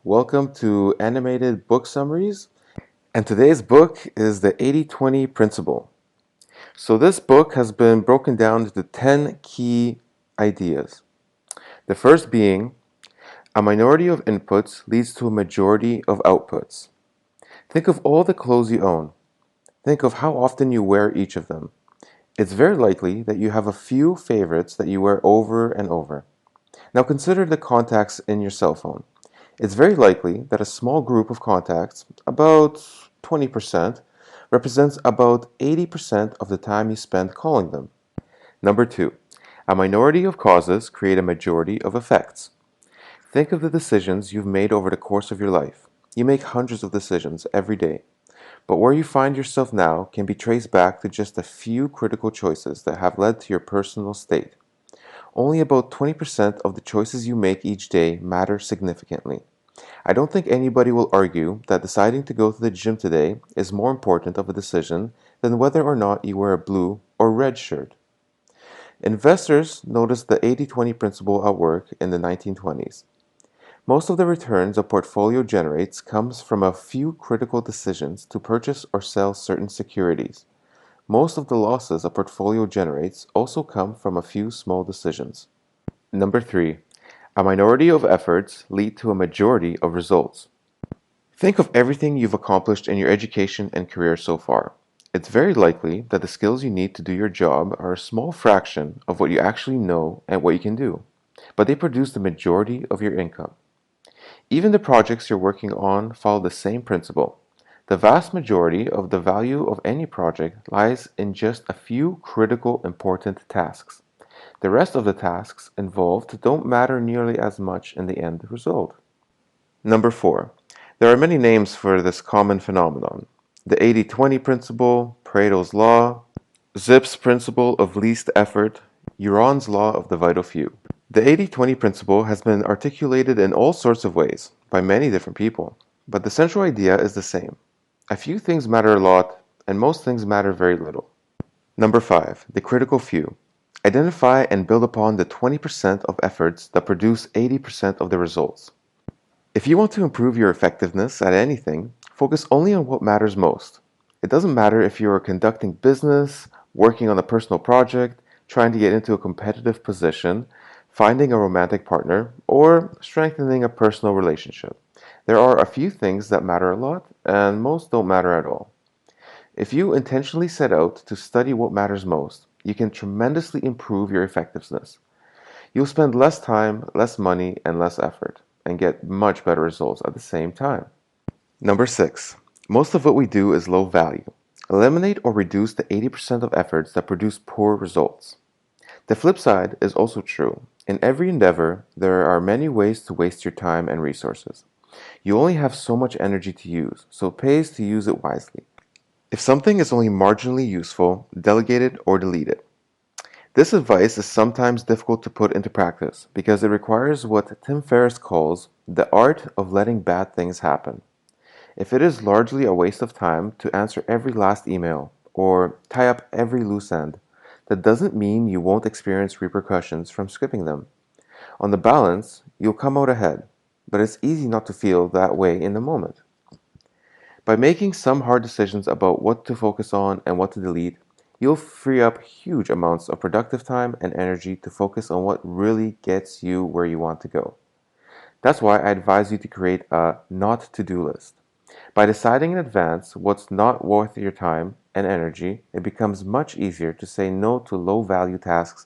Welcome to Animated Book Summaries. And today's book is the 80/20 Principle. So, this book has been broken down into 10 key ideas. The first being a minority of inputs leads to a majority of outputs. Think of all the clothes you own. Think of how often you wear each of them. It's very likely that you have a few favorites that you wear over and over. Now consider the contacts in your cell phone. It's very likely that a small group of contacts, about 20%, represents about 80% of the time you spend calling them. Number two, a minority of causes create a majority of effects. Think of the decisions you've made over the course of your life. You make hundreds of decisions every day, but where you find yourself now can be traced back to just a few critical choices that have led to your personal state. Only about 20% of the choices you make each day matter significantly. I don't think anybody will argue that deciding to go to the gym today is more important of a decision than whether or not you wear a blue or red shirt. Investors noticed the 80/20 principle at work in the 1920s. Most of the returns a portfolio generates comes from a few critical decisions to purchase or sell certain securities. Most of the losses a portfolio generates also come from a few small decisions. Number three, a minority of efforts lead to a majority of results. Think of everything you've accomplished in your education and career so far. It's very likely that the skills you need to do your job are a small fraction of what you actually know and what you can do, but they produce the majority of your income. Even the projects you're working on follow the same principle. The vast majority of the value of any project lies in just a few critical important tasks. The rest of the tasks involved don't matter nearly as much in the end result. Number four, there are many names for this common phenomenon. The 80/20 principle, Pareto's law, Zipf's principle of least effort, Euron's law of the vital few. The 80/20 principle has been articulated in all sorts of ways by many different people, but the central idea is the same. A few things matter a lot, and most things matter very little. Number five, the critical few. Identify and build upon the 20% of efforts that produce 80% of the results. If you want to improve your effectiveness at anything, focus only on what matters most. It doesn't matter if you are conducting business, working on a personal project, trying to get into a competitive position, finding a romantic partner, or strengthening a personal relationship. There are a few things that matter a lot, and most don't matter at all. If you intentionally set out to study what matters most, you can tremendously improve your effectiveness. You'll spend less time, less money, and less effort, and get much better results at the same time. Number six, most of what we do is low value. Eliminate or reduce the 80% of efforts that produce poor results. The flip side is also true. In every endeavor, there are many ways to waste your time and resources. You only have so much energy to use, so it pays to use it wisely. If something is only marginally useful, delegate it or delete it. This advice is sometimes difficult to put into practice because it requires what Tim Ferriss calls the art of letting bad things happen. If it is largely a waste of time to answer every last email or tie up every loose end, that doesn't mean you won't experience repercussions from skipping them. On the balance, you'll come out ahead, but it's easy not to feel that way in the moment. By making some hard decisions about what to focus on and what to delete, you'll free up huge amounts of productive time and energy to focus on what really gets you where you want to go. That's why I advise you to create a not to-do list. By deciding in advance what's not worth your time and energy, it becomes much easier to say no to low-value tasks.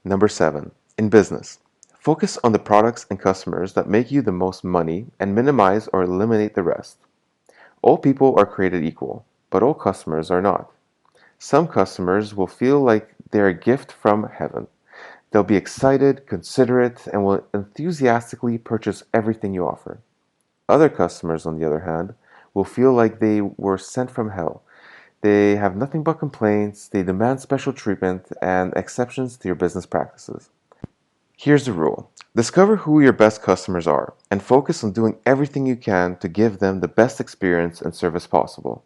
Number seven, in business, focus on the products and customers that make you the most money and minimize or eliminate the rest. All people are created equal, but all customers are not. Some customers will feel like they're a gift from heaven. They'll be excited, considerate, and will enthusiastically purchase everything you offer. Other customers, on the other hand, will feel like they were sent from hell. They have nothing but complaints, they demand special treatment, and exceptions to your business practices. Here's the rule. Discover who your best customers are and focus on doing everything you can to give them the best experience and service possible.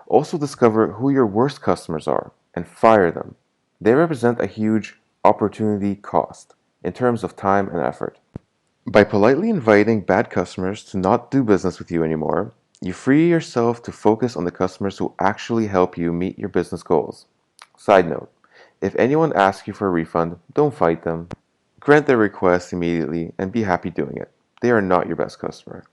Also discover who your worst customers are and fire them. They represent a huge opportunity cost in terms of time and effort. By politely inviting bad customers to not do business with you anymore, you free yourself to focus on the customers who actually help you meet your business goals. Side note, if anyone asks you for a refund, don't fight them. Grant their request immediately and be happy doing it. They are not your best customer.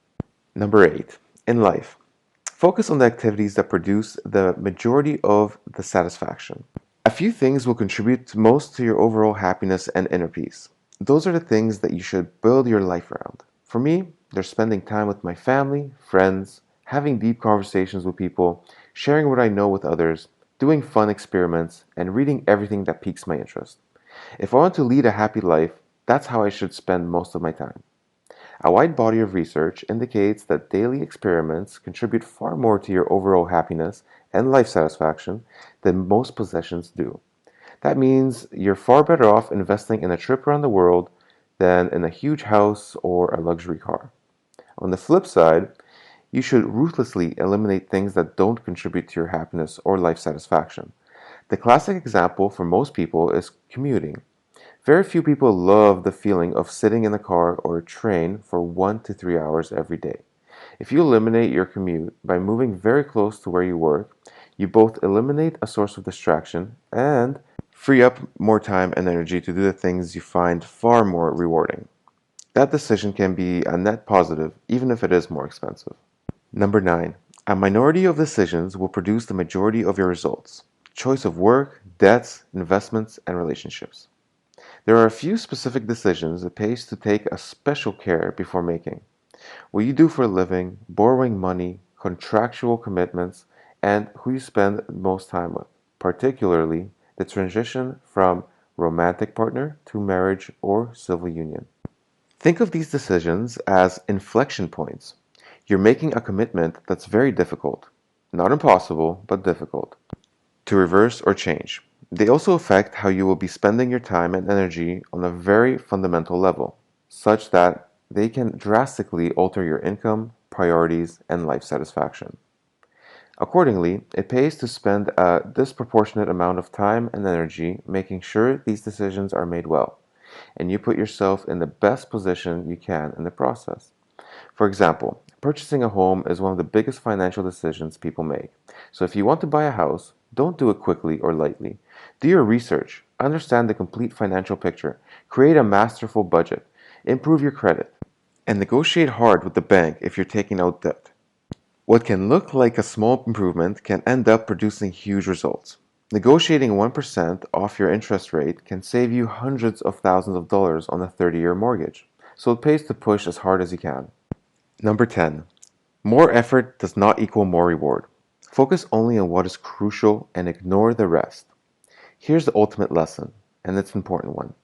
Number 8. In life, focus on the activities that produce the majority of the satisfaction. A few things will contribute most to your overall happiness and inner peace. Those are the things that you should build your life around. For me, they're spending time with my family, friends, having deep conversations with people, sharing what I know with others, doing fun experiments, and reading everything that piques my interest. If I want to lead a happy life, that's how I should spend most of my time. A wide body of research indicates that daily experiments contribute far more to your overall happiness and life satisfaction than most possessions do. That means you're far better off investing in a trip around the world than in a huge house or a luxury car. On the flip side, you should ruthlessly eliminate things that don't contribute to your happiness or life satisfaction. The classic example for most people is commuting. Very few people love the feeling of sitting in a car or a train for 1 to 3 hours every day. If you eliminate your commute by moving very close to where you work, you both eliminate a source of distraction and free up more time and energy to do the things you find far more rewarding. That decision can be a net positive, even if it is more expensive. Number 9. A minority of decisions will produce the majority of your results. Choice of work, debts, investments, and relationships. There are a few specific decisions it pays to take a special care before making. What you do for a living, borrowing money, contractual commitments, and who you spend most time with, particularly the transition from romantic partner to marriage or civil union. Think of these decisions as inflection points. You're making a commitment that's very difficult, not impossible, but difficult, to reverse or change. They also affect how you will be spending your time and energy on a very fundamental level, such that they can drastically alter your income, priorities, and life satisfaction. Accordingly, it pays to spend a disproportionate amount of time and energy making sure these decisions are made well, and you put yourself in the best position you can in the process. For example, purchasing a home is one of the biggest financial decisions people make. So if you want to buy a house, don't do it quickly or lightly. Do your research, understand the complete financial picture, create a masterful budget, improve your credit, and negotiate hard with the bank if you're taking out debt. What can look like a small improvement can end up producing huge results. Negotiating 1% off your interest rate can save you hundreds of thousands of dollars on a 30-year mortgage. So it pays to push as hard as you can. Number 10. More effort does not equal more reward. Focus only on what is crucial and ignore the rest. Here's the ultimate lesson, and it's an important one.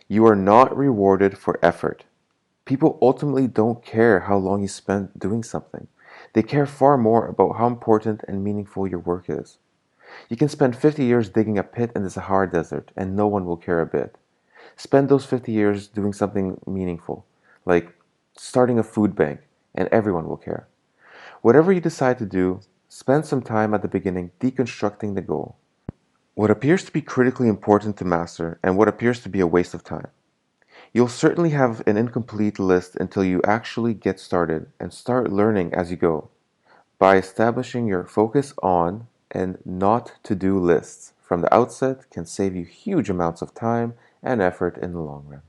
You are not rewarded for effort. People ultimately don't care how long you spend doing something. They care far more about how important and meaningful your work is. You can spend 50 years digging a pit in the Sahara Desert and no one will care a bit. Spend those 50 years doing something meaningful, like starting a food bank, and everyone will care. Whatever you decide to do, spend some time at the beginning deconstructing the goal. What appears to be critically important to master and what appears to be a waste of time. You'll certainly have an incomplete list until you actually get started and start learning as you go. By establishing your focus on and not to do lists from the outset can save you huge amounts of time and effort in the long run.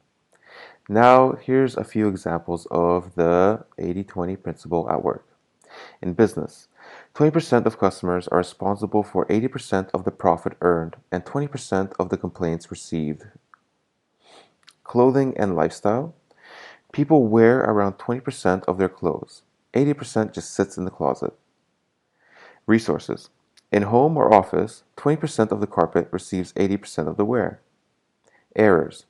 Now, here's a few examples of the 80-20 principle at work. In business, 20% of customers are responsible for 80% of the profit earned and 20% of the complaints received. Clothing and lifestyle. People wear around 20% of their clothes. 80% just sits in the closet. Resources. In home or office, 20% of the carpet receives 80% of the wear. Errors.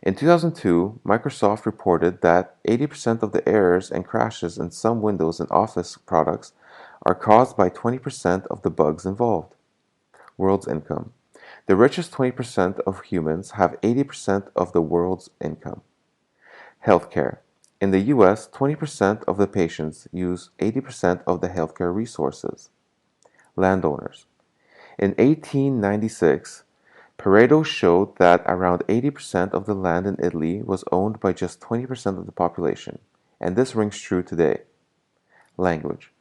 In 2002, Microsoft reported that 80% of the errors and crashes in some Windows and Office products are caused by 20% of the bugs involved. World's income. The richest 20% of humans have 80% of the world's income. Healthcare. In the US, 20% of the patients use 80% of the healthcare resources. Landowners. In 1896, Pareto showed that around 80% of the land in Italy was owned by just 20% of the population, and this rings true today. Language.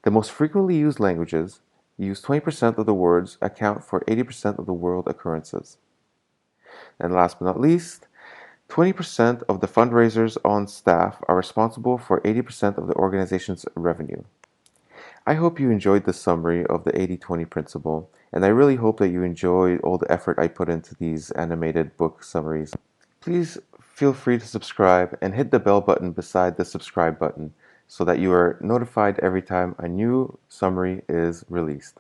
The most frequently used languages use 20% of the words account for 80% of the world occurrences. And last but not least, 20% of the fundraisers on staff are responsible for 80% of the organization's revenue. I hope you enjoyed this summary of the 80-20 principle, and I really hope that you enjoyed all the effort I put into these animated book summaries. Please feel free to subscribe and hit the bell button beside the subscribe button so that you are notified every time a new summary is released.